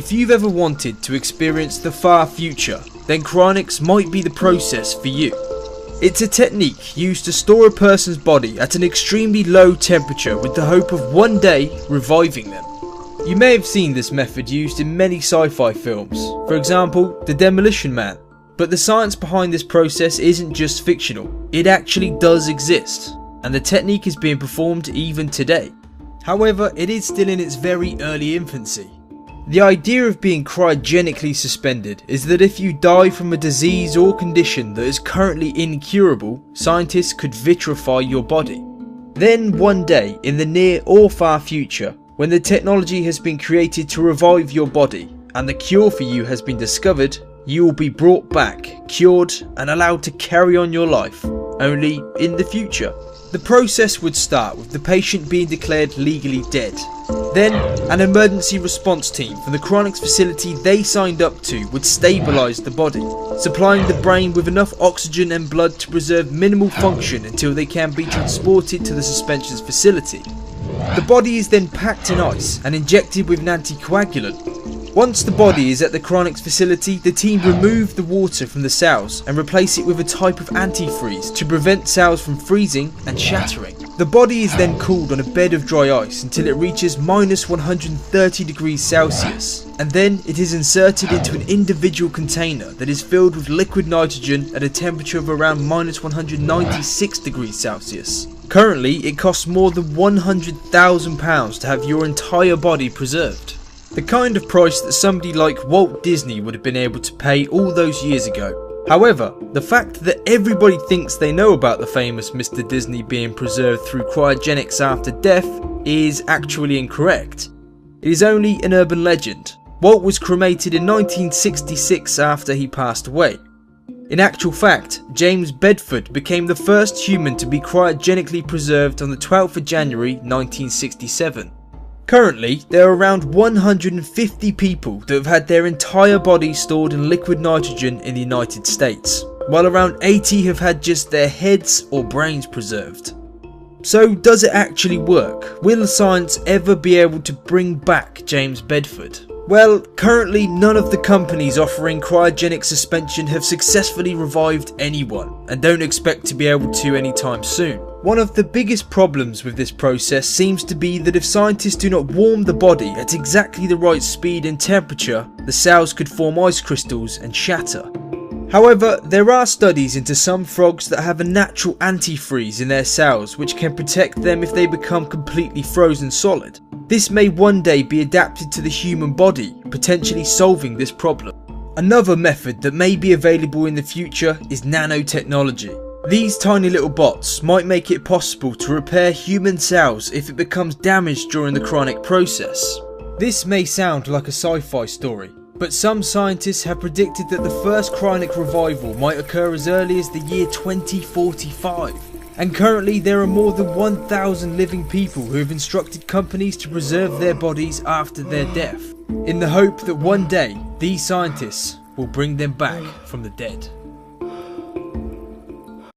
If you've ever wanted to experience the far future, then cryonics might be the process for you. It's a technique used to store a person's body at an extremely low temperature with the hope of one day reviving them. You may have seen this method used in many sci-fi films, for example, The Demolition Man. But the science behind this process isn't just fictional, it actually does exist, and the technique is being performed even today. However, it is still in its very early infancy. The idea of being cryogenically suspended is that if you die from a disease or condition that is currently incurable, scientists could vitrify your body. Then one day, in the near or far future, when the technology has been created to revive your body and the cure for you has been discovered, you will be brought back, cured and allowed to carry on your life, only in the future. The process would start with the patient being declared legally dead. Then, an emergency response team from the cryonics facility they signed up to would stabilise the body, supplying the brain with enough oxygen and blood to preserve minimal function until they can be transported to the suspension's facility. The body is then packed in ice and injected with an anticoagulant. Once the body is at the cryonics facility, the team remove the water from the cells and replace it with a type of antifreeze to prevent cells from freezing and shattering. The body is then cooled on a bed of dry ice until it reaches minus 130 degrees Celsius, and then it is inserted into an individual container that is filled with liquid nitrogen at a temperature of around minus 196 degrees Celsius. Currently, it costs more than £100,000 to have your entire body preserved. The kind of price that somebody like Walt Disney would have been able to pay all those years ago. However, the fact that everybody thinks they know about the famous Mr. Disney being preserved through cryogenics after death is actually incorrect. It is only an urban legend. Walt was cremated in 1966 after he passed away. In actual fact, James Bedford became the first human to be cryogenically preserved on the 12th of January 1967. Currently, there are around 150 people that have had their entire body stored in liquid nitrogen in the United States, while around 80 have had just their heads or brains preserved. So does it actually work? Will science ever be able to bring back James Bedford? Well, currently none of the companies offering cryogenic suspension have successfully revived anyone, and don't expect to be able to anytime soon. One of the biggest problems with this process seems to be that if scientists do not warm the body at exactly the right speed and temperature, the cells could form ice crystals and shatter. However, there are studies into some frogs that have a natural antifreeze in their cells which can protect them if they become completely frozen solid. This may one day be adapted to the human body, potentially solving this problem. Another method that may be available in the future is nanotechnology. These tiny little bots might make it possible to repair human cells if it becomes damaged during the cryonic process. This may sound like a sci-fi story, but some scientists have predicted that the first cryonic revival might occur as early as the year 2045. And currently there are more than 1,000 living people who have instructed companies to preserve their bodies after their death, in the hope that one day these scientists will bring them back from the dead.